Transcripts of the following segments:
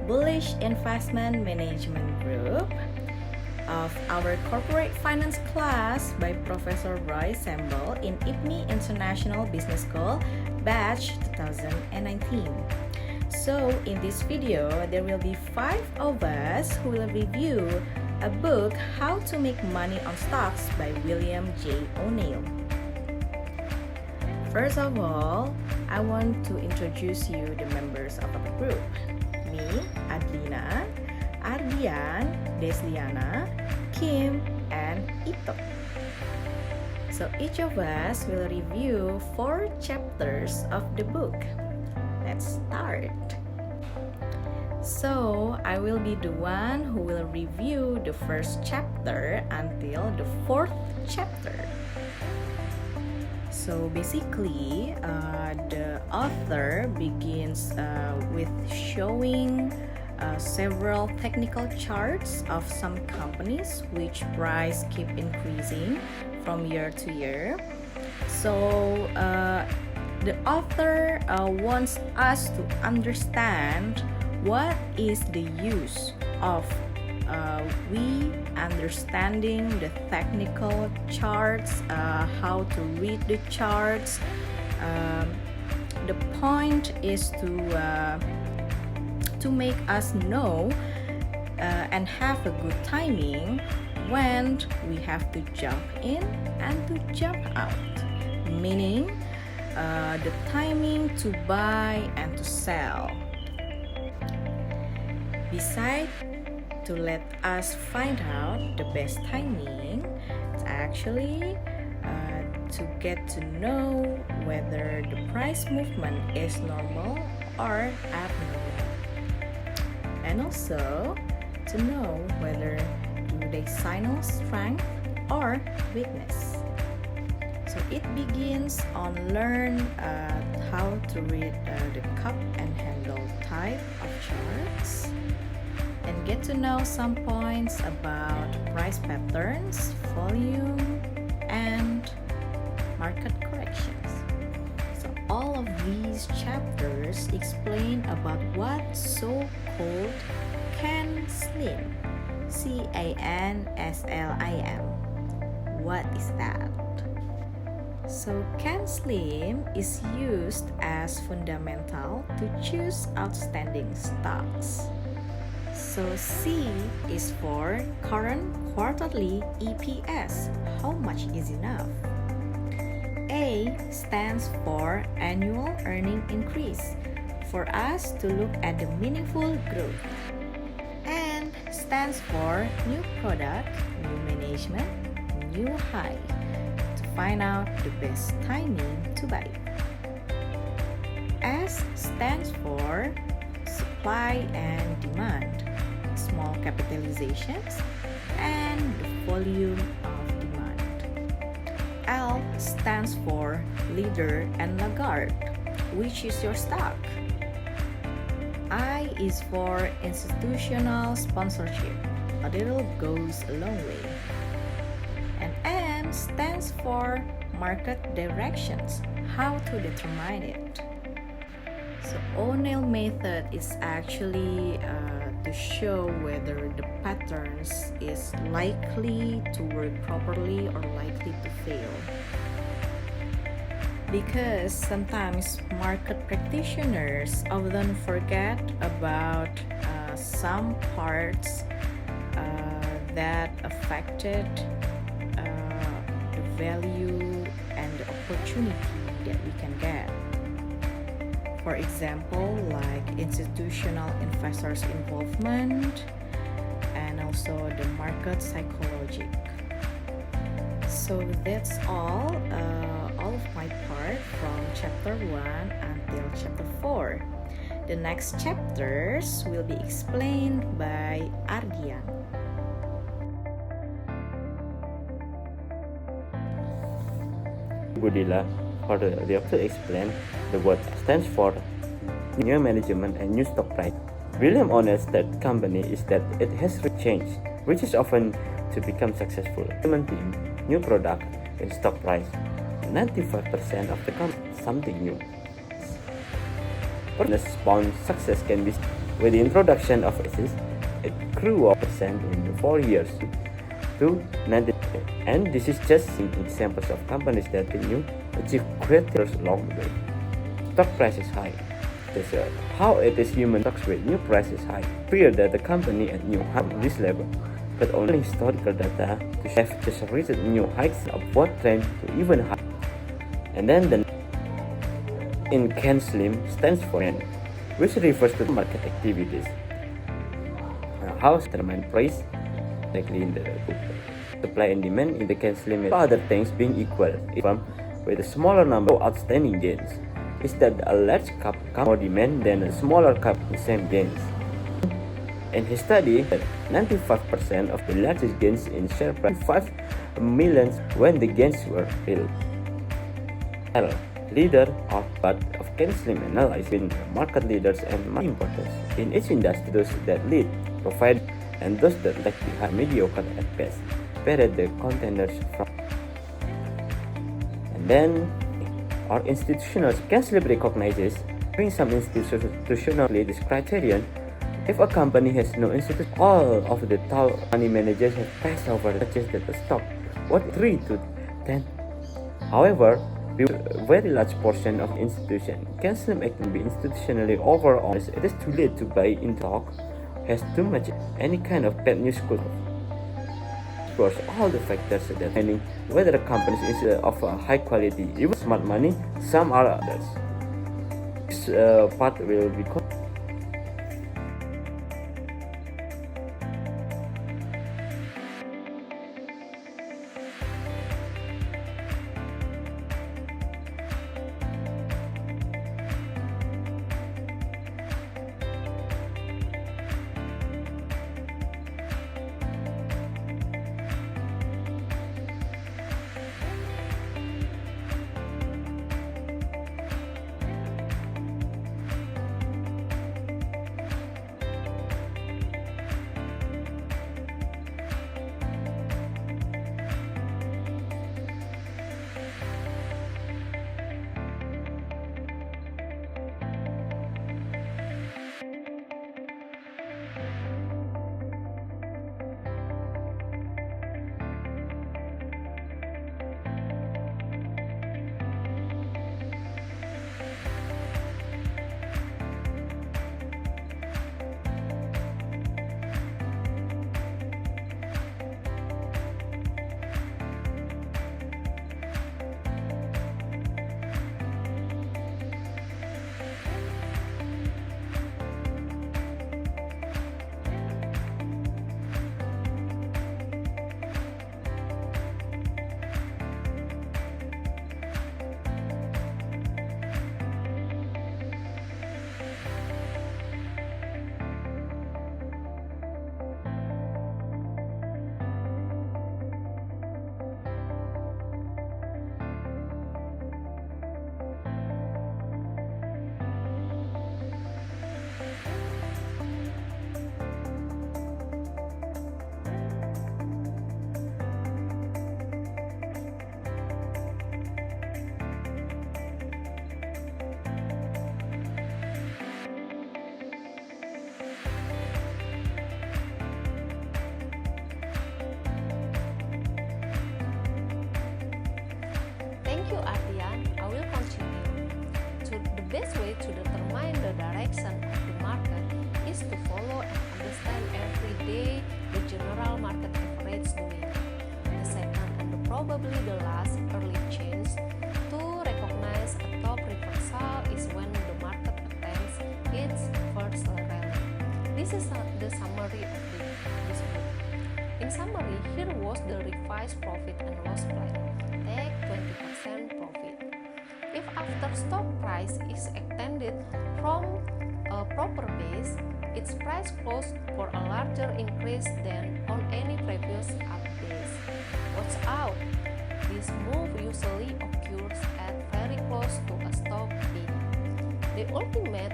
Bullish Investment Management Group of our Corporate Finance class by Professor Roy Semble in IPMI International Business School, batch 2019. So in this video, there will be 5 of us who will review a book, How to Make Money on Stocks by William J. O'Neill. First of all, I want to introduce you the members of our group. Me, Adlina, Ardian, Desliana, Kim, and Ito. So each of us will review 4 chapters of the book. Let's start. So I will be the one who will review the first chapter until the 4th chapter. So basically, the author begins with showing several technical charts of some companies which price keep increasing from year to year. So the author wants us to understand what is the use of we understanding the technical charts, how to read the charts. The point is to make us know and have a good timing when we have to jump in and to jump out, meaning the timing to buy and to sell. Besides, to let us find out the best timing, it's actually to get to know whether the price movement is normal or abnormal, and also to know whether do they signal strength or weakness. So it begins on learn how to read the cup and handle type of charts, and get to know some points about price patterns, volume, and market corrections. So all of these chapters explain about what so-called CAN-SLIM, CANSLIM. What is that? So CAN-SLIM is used as fundamental to choose outstanding stocks. So C is for current quarterly EPS. How much is enough? A stands for annual earning increase, for us to look at the meaningful growth. N stands for new product, new management, new high, to find out the best timing to buy. S stands for supply and demand, small capitalizations, and the volume of demand. L stands for leader and laggard, which is your stock. I is for institutional sponsorship, a little goes a long way. And M stands for market directions, how to determine it. So O'Neill method is actually to show whether the patterns is likely to work properly or likely to fail. Because sometimes market practitioners often forget about some parts that affected the value and the opportunity that we can get. For example, like institutional investors' involvement and also the market psychology. So that's all of my part from chapter 1 until chapter 4. The next chapters will be explained by Ardian. Budila, for the author explain, the word stands for new management and new stock price. William O'Neill's third company is that it has changed, which is often to become successful. Team, new product, and stock price. 95% of the something new. For the spawn success can be With the introduction of ACES, it grew up percent in 4 years to 90. And this is just examples of companies that continue achieve great results along the way. Stock price is high. This how it is human stocks with new price is high. Fear that the company at new high this level, but only historical data to have just reached new heights of what trend to even higher. And then the in Can Slim stands for N, which refers to market activities. How determine price? Likely in the book. Supply and demand in the Can Slim other things being equal, with a smaller number of outstanding gains, is that a large cap more demand than a smaller cap the same gains. In his study, 95% of the largest gains in share price 5 million when the gains were real. Leader of part of Can Slim analyzing market leaders and market importance in each industry. Those that lead, provide, and those that lag behind mediocre at best. Separate the contenders from. And then our institutional Can Slim recognizes bring some institutionally this criterion. If a company has no institution, all of the top money managers have passed over purchased the stock. What 3 to 10? However, a very large portion of institution Can Slim can be institutionally overall. It is too late to buy in stock. Has too much any kind of bad news could explores all the factors that determine whether a company is of a high quality. Even smart money, some are others. This part will be Thank you, Ardian. I will continue. The best way to determine the direction of the market is to follow and understand every day the general market average doing. The second and probably the last early change to recognize a top reversal is when the market attempts its first rally. This is the summary of this book. In summary, here was the revised profit and loss plan. Take 20% profit. If after stock price is extended from a proper base, its price closed for a larger increase than on any previous up base. Watch out! This move usually occurs at very close to a stock peak. The ultimate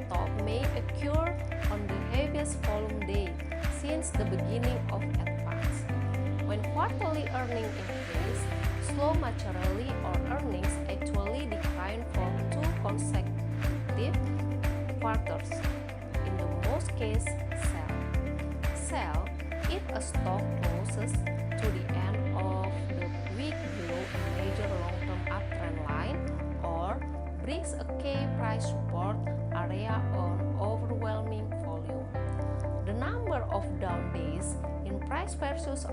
top may occur on the heaviest volume day since the beginning of advance. When quarterly earnings increase, slow materially or earnings actually decline for 2 consecutive quarters. In the most cases, sell. Sell if a stock closes to the end of the week below a major long-term uptrend line or breaks a key price support area on overwhelming volume. The number of down days in price versus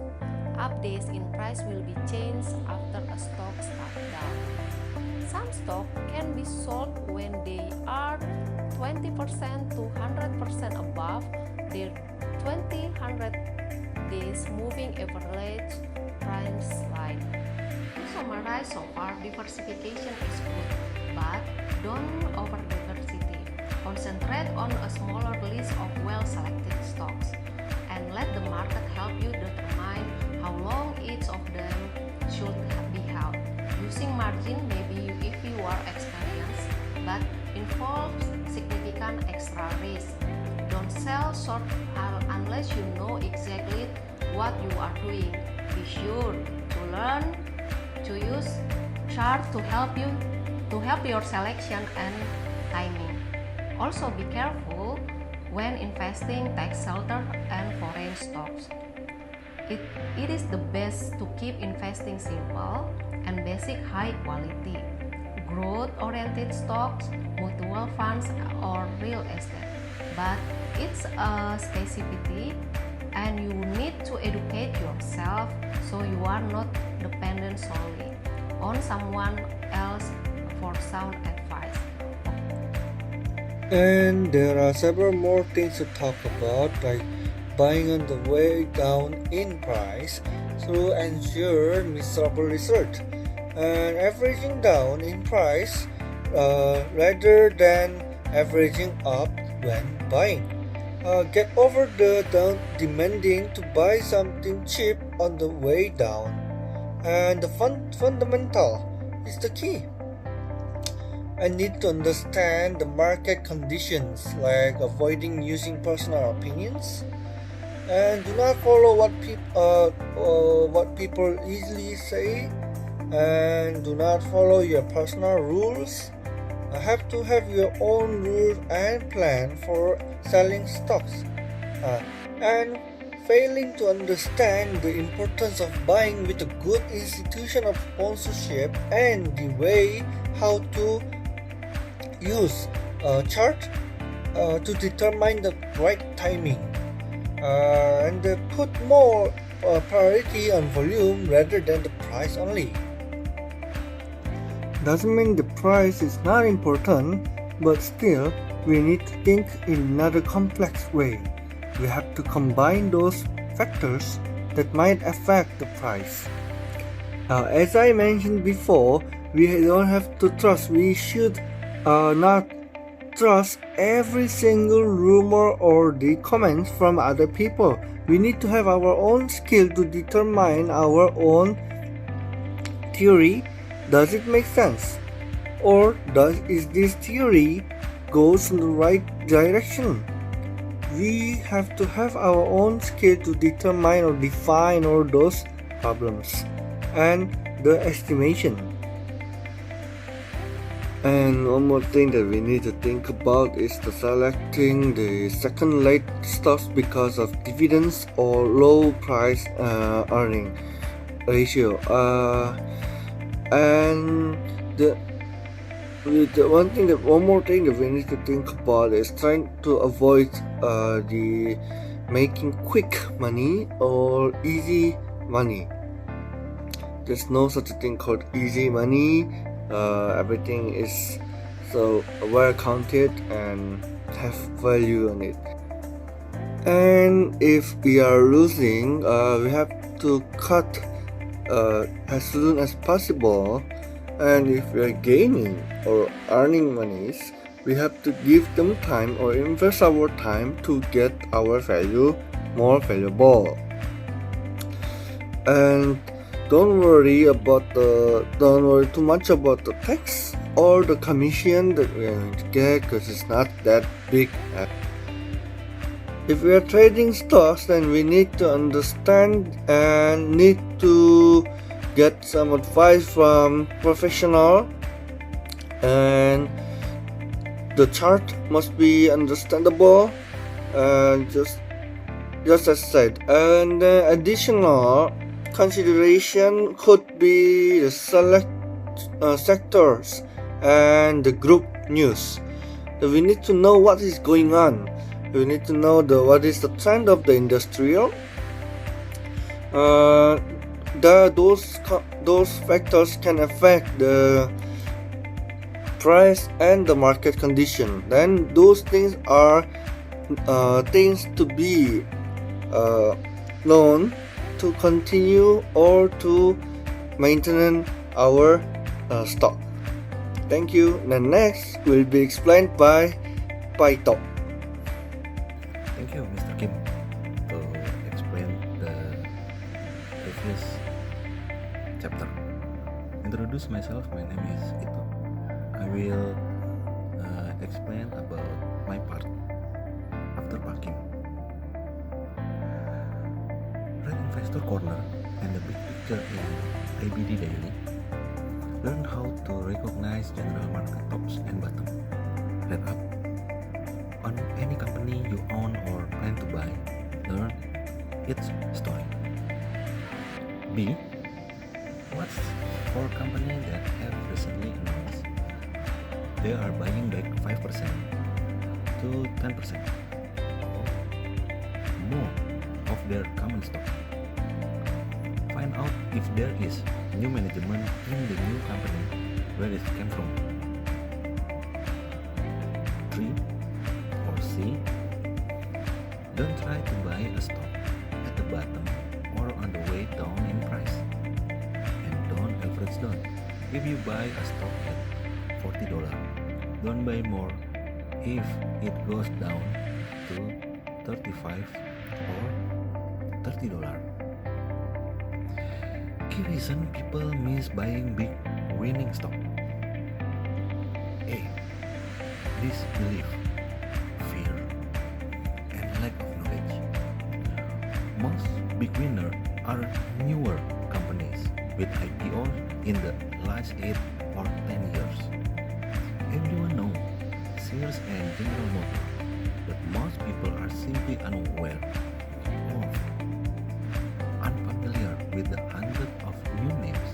up days in price will be changed after a stock starts down. Some stock can be sold when they are 20% to 100% above their 20-100 days moving average price line. To summarize so far, diversification is good, but don't over-diversity. Concentrate on a smaller list of well-selected stocks and let the market help you determine how long each of them should be held. Using margin may be if you are experienced, but involves significant extra risk. Don't sell short unless you know exactly what you are doing. Be sure to learn to use chart to help your selection and timing. Also be careful when investing tax shelter and foreign stocks. It is the best to keep investing simple and basic high quality, growth-oriented stocks, mutual funds, or real estate. But it's a specificity and you need to educate yourself so you are not dependent solely on someone else for sound advice. And there are several more things to talk about, like buying on the way down in price to ensure miserable research, and averaging down in price rather than averaging up when buying. Get over the demanding to buy something cheap on the way down, and the fundamental is the key. I need to understand the market conditions, like avoiding using personal opinions, and do not follow what people easily say, and do not follow your personal rules. Have to have your own rules and plan for selling stocks, and failing to understand the importance of buying with a good institution of sponsorship and the way how to use a chart to determine the right timing, and put more priority on volume rather than the price only. Doesn't mean the price is not important, but still we need to think in another complex way. We have to combine those factors that might affect the price. Now, as I mentioned before, we don't have to trust. We should not trust every single rumor or the comments from other people. We need to have our own skill to determine our own theory. Does it make sense? Or is this theory goes in the right direction? We have to have our own skill to determine or define all those problems and the estimation. And one more thing that we need to think about is the selecting the second late stocks because of dividends or low price earning ratio. And one more thing that we need to think about is trying to avoid the making quick money or easy money. There's no such a thing called easy money. Everything is so well counted and have value on it. And if we are losing, we have to cut as soon as possible. And if we are gaining or earning monies, we have to give them time or invest our time to get our value more valuable. And don't worry too much about the tax or the commission that we are going to get, because it's not that big. If we are trading stocks, then we need to understand and need to get some advice from professional, and the chart must be understandable, Just as said, and additional consideration could be the select sectors and the group news. We need to know what is going on. We need to know what is the trend of the industrial. Those factors can affect the price and the market condition. Then those things are things to be known to continue or to maintain our stock. Thank you. The next will be explained by Paito. Thank you, Mr. Kim, to explain the previous chapter. Introduce myself. My name is Ito. I will explain about my part after parking. Read Investor Corner and the big picture in IBD Daily. Learn how to recognize general market tops and bottom. Read up on any company you own or plan to buy. Learn its story. B. What's for company that have recently announced they are buying back 5% to 10% or more of their common stock. Find out if there is new management in the new company, where it came from. 3 or C. Don't try to buy a stock at the bottom or on the way down in price. And don't average down. If you buy a stock at $40, don't buy more if it goes down to $35 or $30. Key reason people miss buying big winning stock. A. Disbelief, fear, and lack of knowledge. Most big winners are newer companies with IPOs in the last 8 or 10 years. Everyone knows Sears and General Motors, but most people are simply unaware or unfamiliar with the hundreds of new names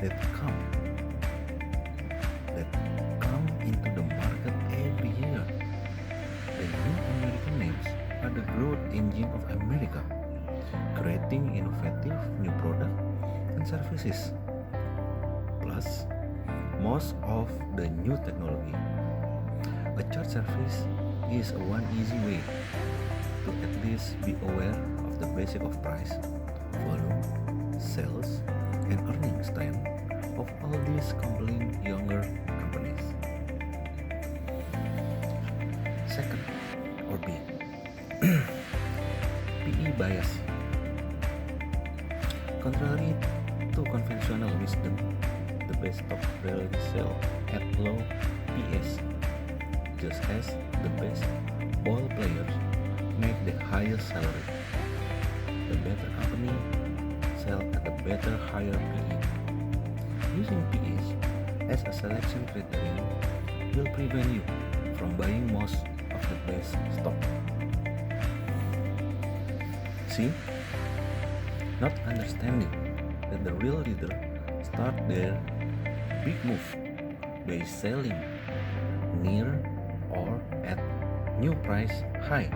that come into the market every year. The new American names are the growth engine of America, creating innovative new products and services. Plus, most of the new technology. A chart service is one easy way to at least be aware of the basic of price, volume, sales, and earnings trend of all these compelling younger companies. Second, or B. PE bias. Contrary to conventional wisdom, the best stock rarely sell at low PS, just as the best ball players make the highest salary. The better company sell at a better higher PE. Using PEs as a selection criterion will prevent you from buying most of the best stock. See? Not understanding that the real leader start their big move by selling near or at new price high,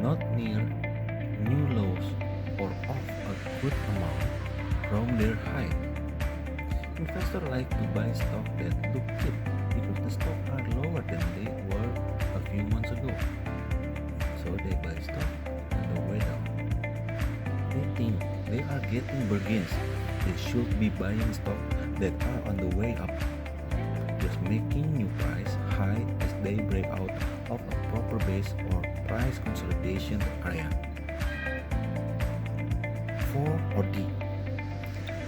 not near new lows or off a good amount from their high. Investors like to buy stock that look cheap because the stocks are lower than they were a few months ago. So they buy stock on the way down. They think they are getting bargains. They should be buying stock that are on the way up, just making new price high as they break out of a proper base or price consolidation area. 4 or D.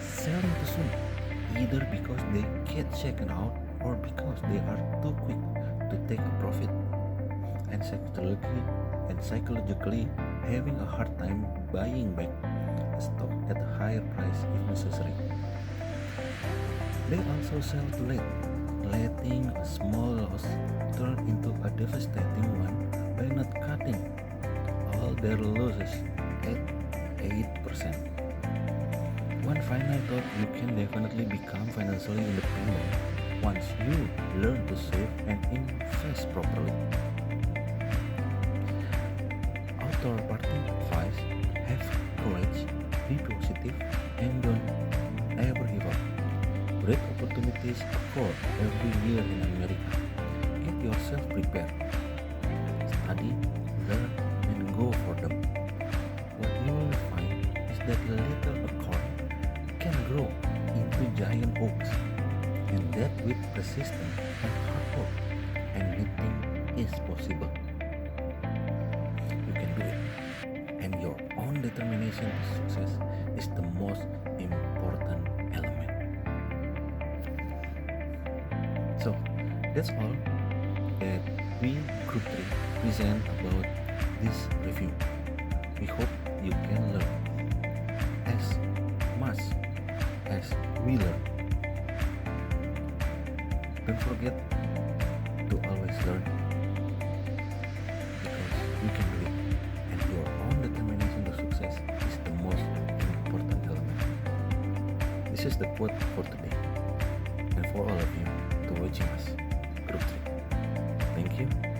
Selling too soon, either because they get shaken out or because they are too quick to take a profit, and psychologically having a hard time buying back a stock at a higher price if necessary. They also sell too late, letting a small loss turn into a devastating one by not cutting all their losses at 8%. One final thought: you can definitely become financially independent once you learn to save and invest properly. Our parting advice: have courage, be positive, and don't ever give up. Great opportunities occur every year in America. Get yourself prepared. Study, learn, and go for them. What you will find is that a little acorn can grow into giant oaks, and that with persistence and hard work, anything is possible. You can do it, and your own determination to success is the most important element. So that's all that we Group 3 present about this review. We hope you can learn as much as we learn. Don't forget to always learn, because you can do it, and your own determination to success is the most important element. This is the quote for today, and for all of you to watching us, Group 3. Thank you.